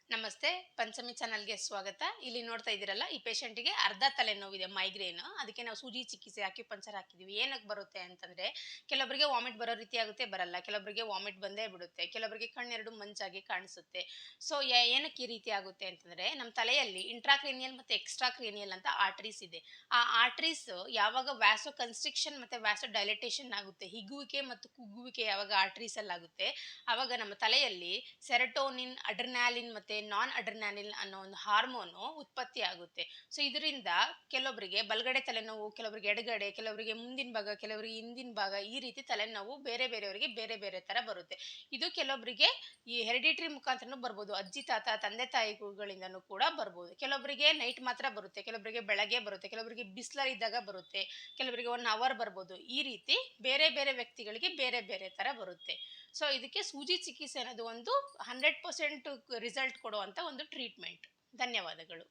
ನಮಸ್ತೆ. ಪಂಚಮಿ ಚಾನಲ್‌ಗೆ ಸ್ವಾಗತ. ಇಲ್ಲಿ ನೋಡ್ತಾ ಇದ್ದೀರಲ್ಲ, ಈ ಪೇಷಂಟ್‌ಗೆ ಅರ್ಧ ತಲೆನೋವಿದೆ, ಮೈಗ್ರೇನ್. ಅದಕ್ಕೆ ನಾವು ಸೂಜಿ ಚಿಕಿತ್ಸೆ, ಅಕ್ಯುಪಂಕ್ಚರ್ ಹಾಕಿದೀವಿ. ಏನಕ್ಕೆ ಬರುತ್ತೆ ಅಂತಂದ್ರೆ, ಕೆಲವೊಬ್ಬರಿಗೆ ವಾಮಿಟ್ ಬರೋ ರೀತಿ ಆಗುತ್ತೆ, ಬರಲ್ಲ. ಕೆಲವೊಬ್ಬರಿಗೆ ವಾಮಿಟ್ ಬಂದೇ ಬಿಡುತ್ತೆ. ಕೆಲವೊಬ್ಬರಿಗೆ ಕಣ್ಣೆರಡು ಮಂಜಾಗಿ ಕಾಣಿಸುತ್ತೆ. ಸೊ, ಏನಕ್ಕೆ ಈ ರೀತಿ ಆಗುತ್ತೆ ಅಂತಂದ್ರೆ, ನಮ್ಮ ತಲೆಯಲ್ಲಿ ಇಂಟ್ರಾಕ್ರೇನಿಯಲ್ ಮತ್ತೆ ಎಕ್ಸ್ಟ್ರಾಕ್ರೇನಿಯಲ್ ಅಂತ ಆರ್ಟರೀಸ್ ಇದೆ. ಆ ಆರ್ಟರೀಸ್ ಯಾವಾಗ ವ್ಯಾಸೋ ಕನ್ಸ್ಟ್ರಿಕ್ಷನ್ ಮತ್ತೆ ವ್ಯಾಸೋ ಡೈಲಟೇಷನ್ ಆಗುತ್ತೆ, ಹಿಗ್ಗುವಿಕೆ ಮತ್ತು ಕುಗ್ಗುವಿಕೆ ಯಾವಾಗ ಆರ್ಟರೀಸ್ ಅಲ್ಲಿ ಆಗುತ್ತೆ, ಆವಾಗ ನಮ್ಮ ತಲೆಯಲ್ಲಿ ಸೆರೋಟೋನಿನ್, ಅಡ್ರಿನಾಲಿನ್ ಮತ್ತೆ ನಾನ್ ಅಡ್ರಿನಾಲಿನ್ ಅನ್ನೋ ಒಂದು ಹಾರ್ಮೋನು ಉತ್ಪತ್ತಿ ಆಗುತ್ತೆ. ಸೊ ಇದರಿಂದ ಕೆಲವೊಬ್ಬರಿಗೆ ಬಲಗಡೆ ತಲೆನೋವು, ಕೆಲವರಿಗೆ ಎಡಗಡೆ, ಕೆಲವರಿಗೆ ಮುಂದಿನ ಭಾಗ, ಕೆಲವರಿಗೆ ಹಿಂದಿನ ಭಾಗ, ಈ ರೀತಿ ತಲೆನೋವು ಬೇರೆ ಬೇರೆಯವರಿಗೆ ಬೇರೆ ಬೇರೆ ತರ ಬರುತ್ತೆ. ಇದು ಕೆಲವೊಬ್ಬರಿಗೆ ಈ ಹೆರಿಡಿಟರಿ ಮುಖಾಂತರನೂ ಬರ್ಬೋದು. ಅಜ್ಜಿ ತಾತ, ತಂದೆ ತಾಯಿಗಳಿಂದನೂ ಕೂಡ ಬರ್ಬೋದು. ಕೆಲವೊಬ್ಬರಿಗೆ ನೈಟ್ ಮಾತ್ರ ಬರುತ್ತೆ, ಕೆಲವೊಬ್ಬರಿಗೆ ಬೆಳಗ್ಗೆ ಬರುತ್ತೆ, ಕೆಲವೊಬ್ಬರಿಗೆ ಬಿಸಿಲಲ್ಲಿದ್ದಾಗ ಬರುತ್ತೆ, ಕೆಲವರಿಗೆ 1 ಅವರ್ ಬರ್ಬೋದು. ಈ ರೀತಿ ಬೇರೆ ಬೇರೆ ವ್ಯಕ್ತಿಗಳಿಗೆ ಬೇರೆ ಬೇರೆ ತರ ಬರುತ್ತೆ. ಸೊ ಇದಕ್ಕೆ ಸೂಜಿ ಚಿಕಿತ್ಸೆ ಅನ್ನೋದು ಒಂದು 100% ರಿಸಲ್ಟ್ ಕೊಡುವಂತ ಒಂದು ಟ್ರೀಟ್ಮೆಂಟ್. ಧನ್ಯವಾದಗಳು.